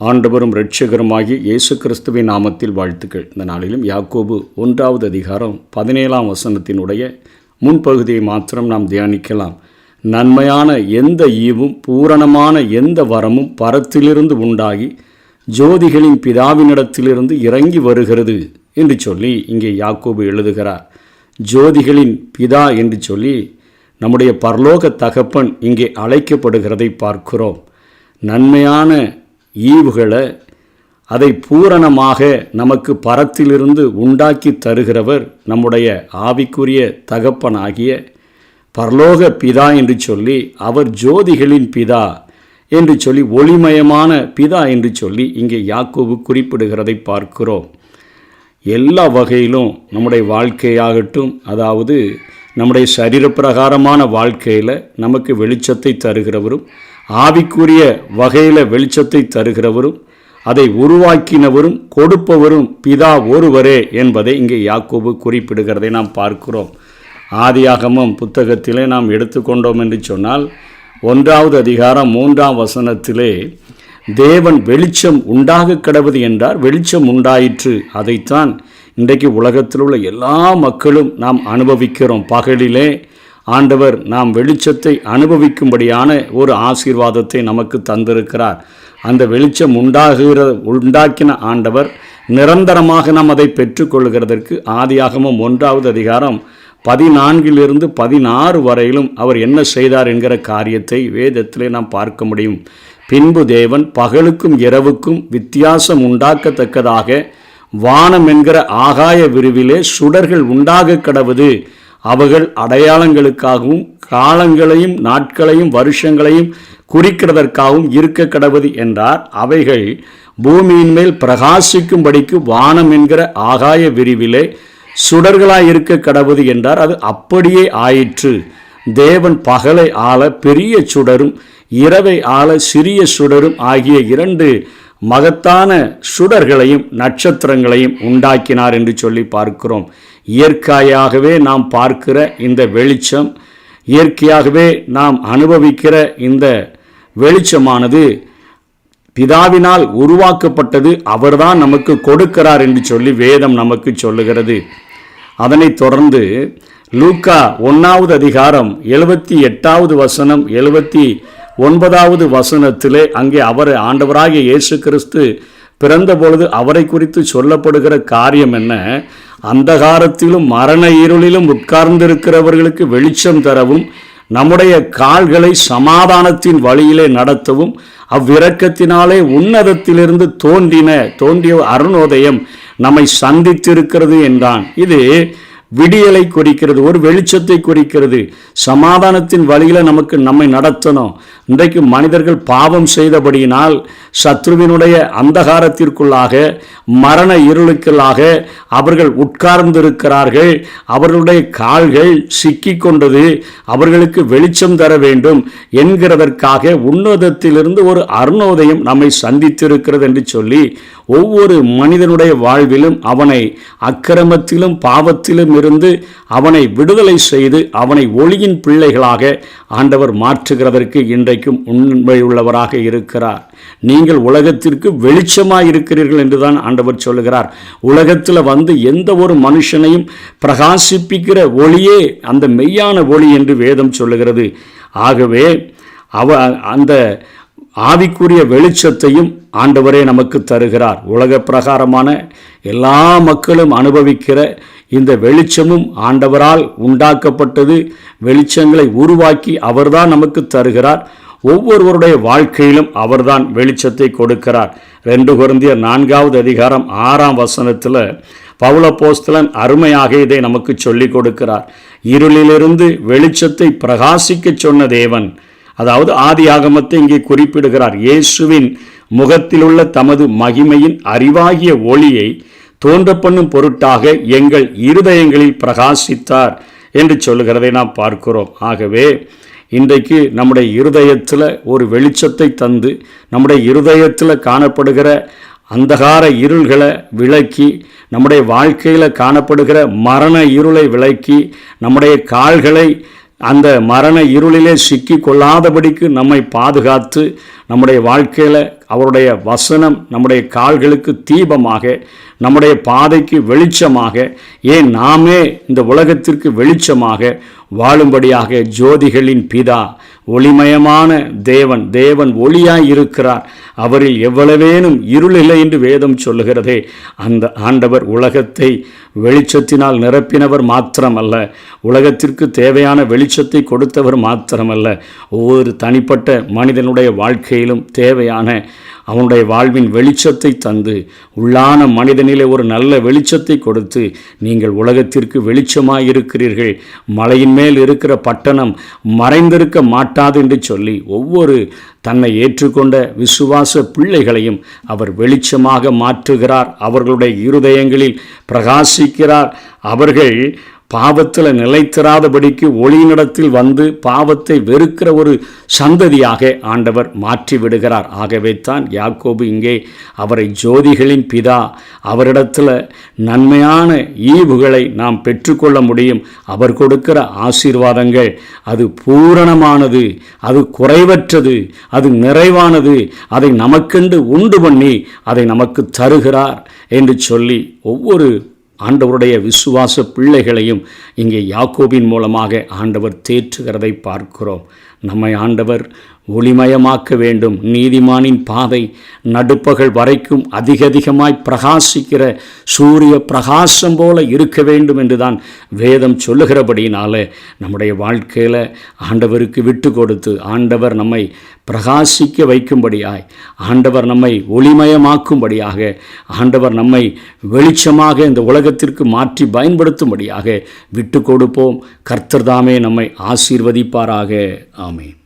ஆண்டவரும் இரட்சகருமாகிய இயேசு கிறிஸ்துவின் நாமத்தில் வாழ்த்துக்கள். இந்த நாளிலும் யாக்கோபு 1வது அதிகாரம் 17ஆம் வசனத்தினுடைய முன்பகுதியை மாத்திரம் நாம் தியானிக்கலாம். நன்மையான எந்த ஈவும் பூரணமான எந்த வரமும் பரத்திலிருந்து உண்டாகி ஜோதிகளின் பிதாவினிடத்திலிருந்து இறங்கி வருகிறது என்று சொல்லி இங்கே யாக்கோபு எழுதுகிறார். ஜோதிகளின் பிதா என்று சொல்லி நம்முடைய பரலோக தகப்பன் இங்கே அழைக்கப்படுகிறதை பார்க்கிறோம். நன்மையான ஈவுகளை அதை பூரணமாக நமக்கு பரத்திலிருந்து உண்டாக்கி தருகிறவர் நம்முடைய ஆவிக்குரிய தகப்பனாகிய பரலோக பிதா என்று சொல்லி, அவர் ஜோதிகளின் பிதா என்று சொல்லி, ஒளிமயமான பிதா என்று சொல்லி இங்கே யாக்கோபு குறிப்பிடுகிறதை பார்க்கிறோம். எல்லா வகையிலும் நம்முடைய வாழ்க்கையாகட்டும், அதாவது நம்முடைய சரீரப்பிரகாரமான வாழ்க்கையில் நமக்கு வெளிச்சத்தை தருகிறவரும், ஆவிக்குரிய வகையில் வெளிச்சத்தை தருகிறவரும், அதை உருவாக்கினவரும் கொடுப்பவரும் பிதா ஒருவரே என்பதை இங்கே யாக்கோபு குறிப்பிடுகிறதை நாம் பார்க்கிறோம். ஆதியாகமம் புத்தகத்திலே நாம் எடுத்துக்கொண்டோம் என்று சொன்னால் 1வது அதிகாரம் 3ஆம் வசனத்திலே தேவன் வெளிச்சம் உண்டாக கடவுது என்றார், வெளிச்சம் உண்டாயிற்று. அதைத்தான் இன்றைக்கு உலகத்தில் உள்ள எல்லா மக்களும் நாம் அனுபவிக்கிறோம். பகலிலே ஆண்டவர் நாம் வெளிச்சத்தை அனுபவிக்கும்படியான ஒரு ஆசீர்வாதத்தை நமக்கு தந்திருக்கிறார். அந்த வெளிச்சம் உண்டாக்கின ஆண்டவர் நிரந்தரமாக நாம் அதை பெற்றுக்கொள்கிறதற்கு ஆதியாகமம் 1வது அதிகாரம் 14 16 வரையிலும் அவர் என்ன செய்தார் என்கிற காரியத்தை வேதத்திலே நாம் பார்க்க முடியும். பின்பு தேவன் பகலுக்கும் இரவுக்கும் வித்தியாசம் உண்டாக்கத்தக்கதாக வானம் என்கிற ஆகாய விரிவிலே சுடர்கள் உண்டாக கடவுது, அவர்கள் அடையாளங்களுக்காகவும் காலங்களையும் நாட்களையும் வருஷங்களையும் குறிக்கிறதற்காகவும் இருக்க கடவுது என்றார். அவைகள் பூமியின் மேல் பிரகாசிக்கும்படிக்கு வானம் என்கிற ஆகாய விரிவிலே சுடர்களாய் இருக்க கடவுது என்றார். அது அப்படியே ஆயிற்று. தேவன் பகலை ஆள பெரிய சுடரும் இரவை ஆள சிறிய சுடரும் ஆகிய 2 மகத்தான சுடர்களையும் நட்சத்திரங்களையும் உண்டாக்கினார் என்று சொல்லி பார்க்கிறோம். இயற்கையாகவே நாம் பார்க்கிற இந்த வெளிச்சம், இயற்கையாகவே நாம் அனுபவிக்கிற இந்த வெளிச்சமானது பிதாவினால் உருவாக்கப்பட்டது, அவர்தான் நமக்கு கொடுக்கிறார் என்று சொல்லி வேதம் நமக்கு சொல்லுகிறது. அதனைத் தொடர்ந்து லூக்கா 1வது அதிகாரம் 78வது வசனம் 79வது வசனத்திலே அங்கே அவர் ஆண்டவராகிய இயேசு கிறிஸ்து பிறந்த பொழுது அவரை குறித்து சொல்லப்படுகிற காரியம் என்ன? அந்தகாரத்திலும் மரண இருளிலும் உட்கார்ந்திருக்கிறவர்களுக்கு வெளிச்சம் தரவும், நம்முடைய கால்களை சமாதானத்தின் வழியிலே நடத்தவும், அவ்விரக்கத்தினாலே உன்னதத்திலிருந்து தோன்றிய அருணோதயம் நம்மை சந்தித்திருக்கிறது என்றான். இது விடியலை குறிக்கிறது, ஒரு வெளிச்சத்தை குறிக்கிறது. சமாதானத்தின் வழியில் நம்மை நடத்தணும். இன்றைக்கு மனிதர்கள் பாவம் செய்தபடியினால் சத்ருவினுடைய அந்தகாரத்திற்குள்ளாக மரண இருளுக்குள்ளாக அவர்கள் உட்கார்ந்திருக்கிறார்கள். அவர்களுடைய கால்கள் சிக்கி கொண்டது. அவர்களுக்கு வெளிச்சம் தர வேண்டும் என்கிறதற்காக உன்னதத்திலிருந்து ஒரு அருணோதயம் நம்மை சந்தித்திருக்கிறது என்று சொல்லி, ஒவ்வொரு மனிதனுடைய வாழ்விலும் அவனை அக்கிரமத்திலும் பாவத்திலும் இருந்து அவனை விடுதலை செய்து அவனை ஒளியின் பிள்ளைகளாக ஆண்டவர் மாற்றுகிறதற்கு இன்றைக்கும் உண்மையுள்ளவராக இருக்கிறார். நீங்கள் உலகத்திற்கு வெளிச்சமாய் இருக்கிறீர்கள் என்றுதான் ஆண்டவர் சொல்லுகிறார். உலகத்தில் வந்து எந்த ஒரு மனுஷனையும் பிரகாசிப்பிக்கிற ஒளியே அந்த மெய்யான ஒளி என்று வேதம் சொல்லுகிறது. ஆகவே அந்த ஆவிக்குரிய வெளிச்சத்தையும் ஆண்டவரே நமக்கு தருகிறார். உலக பிரகாரமான எல்லா மக்களும் அனுபவிக்கிற இந்த வெளிச்சமும் ஆண்டவரால் உண்டாக்கப்பட்டது. வெளிச்சங்களை உருவாக்கி அவர்தான் நமக்கு தருகிறார். ஒவ்வொருவருடைய வாழ்க்கையிலும் அவர்தான் வெளிச்சத்தை கொடுக்கிறார். 2 கொரிந்தியர் 4வது அதிகாரம் 6ஆம் வசனத்தில் பவுலப்போஸ்தலன் அருமையாக இதை நமக்கு சொல்லிக் கொடுக்கிறார். இருளிலிருந்து வெளிச்சத்தை பிரகாசிக்க சொன்ன தேவன், அதாவது ஆதி ஆகமத்தை இங்கே குறிப்பிடுகிறார். இயேசுவின் முகத்திலுள்ள தமது மகிமையின் அறிவாகிய ஒளியை தோன்ற பண்ணும் பொருட்டாக எங்கள் இருதயங்களில் பிரகாசித்தார் என்று சொல்லுகிறதை நாம் பார்க்கிறோம். ஆகவே இன்றைக்கு நம்முடைய இருதயத்தில் ஒரு வெளிச்சத்தை தந்து நம்முடைய இருதயத்தில் காணப்படுகிற அந்தகார இருள்களை விலக்கி, நம்முடைய வாழ்க்கையில் காணப்படுகிற மரண இருளை விலக்கி, நம்முடைய கால்களை அந்த மரண இருளிலே சிக்கி கொள்ளாதபடிக்கு நம்மை பாதுகாத்து நம்முடைய வாழ்க்கையில் அவருடைய வசனம் நம்முடைய கால்களுக்கு தீபமாக, நம்முடைய பாதைக்கு வெளிச்சமாக, ஏன் நாமே இந்த உலகத்திற்கு வெளிச்சமாக வாழும்படியாக ஜோதிகளின் பிதா, ஒளிமயமான தேவன், தேவன் ஒளியாய் இருக்கிறார், அவரில் எவ்வளவேனும் இருள் இல்லை என்று வேதம் சொல்லுகிறதே. அந்த ஆண்டவர் உலகத்தை வெளிச்சத்தினால் நிரப்பினவர் மாத்திரமல்ல, உலகத்திற்கு தேவையான வெளிச்சத்தை கொடுத்தவர் மாத்திரமல்ல, ஒவ்வொரு தனிப்பட்ட மனிதனுடைய வாழ்க்கையிலும் தேவையான அவனுடைய வாழ்வின் வெளிச்சத்தை தந்து, உள்ளான மனிதனிலே ஒரு நல்ல வெளிச்சத்தை கொடுத்து, நீங்கள் உலகத்திற்கு வெளிச்சமாயிருக்கிறீர்கள், மலையின் மேல் இருக்கிற பட்டணம் மறைந்திருக்க மாட்டாது என்று சொல்லி ஒவ்வொரு தன்னை ஏற்றுக்கொண்ட விசுவாச பிள்ளைகளையும் அவர் வெளிச்சமாக மாற்றுகிறார். அவர்களுடைய இருதயங்களில் பிரகாசிக்கிறார். அவர்கள் பாவத்தில் நிலைத்திராதபடிக்கு ஒளியினிடத்தில் வந்து பாவத்தை வெறுக்கிற ஒரு சந்ததியாக ஆண்டவர் மாற்றி விடுகிறார். ஆகவே தான் யாக்கோபு இங்கே அவரை ஜோதிகளின் பிதா, அவரிடத்தில் நன்மையான ஈவுகளை நாம் பெற்றுக்கொள்ள முடியும். அவர் கொடுக்கிற ஆசீர்வாதங்கள் அது பூரணமானது, அது குறைவற்றது, அது நிறைவானது, அதை நமக்கென்று உண்டு பண்ணி அதை நமக்கு தருகிறார் என்று சொல்லி ஒவ்வொரு ஆண்டவருடைய விசுவாச பிள்ளைகளையும் இங்கே யாக்கோபின் மூலமாக ஆண்டவர் தேற்றுகிறதை பார்க்கிறோம். நம்மை ஆண்டவர் ஒளிமயமாக்க வேண்டும். நீதிமானின் பாதை நடுப்பகல் வரைக்கும் அதிகமாய் பிரகாசிக்கிற சூரிய பிரகாசம் போல இருக்க வேண்டும் என்று தான் வேதம் சொல்லுகிறபடினால நம்முடைய வாழ்க்கையில் ஆண்டவருக்கு விட்டு கொடுத்து, ஆண்டவர் நம்மை பிரகாசிக்க வைக்கும்படியாய், ஆண்டவர் நம்மை ஒளிமயமாக்கும்படியாக, ஆண்டவர் நம்மை வெளிச்சமாக இந்த உலகத்திற்கு மாற்றி பயன்படுத்தும்படியாக விட்டு கொடுப்போம். கர்த்தர் தாமே நம்மை ஆசீர்வதிப்பாராக. ஆமென்.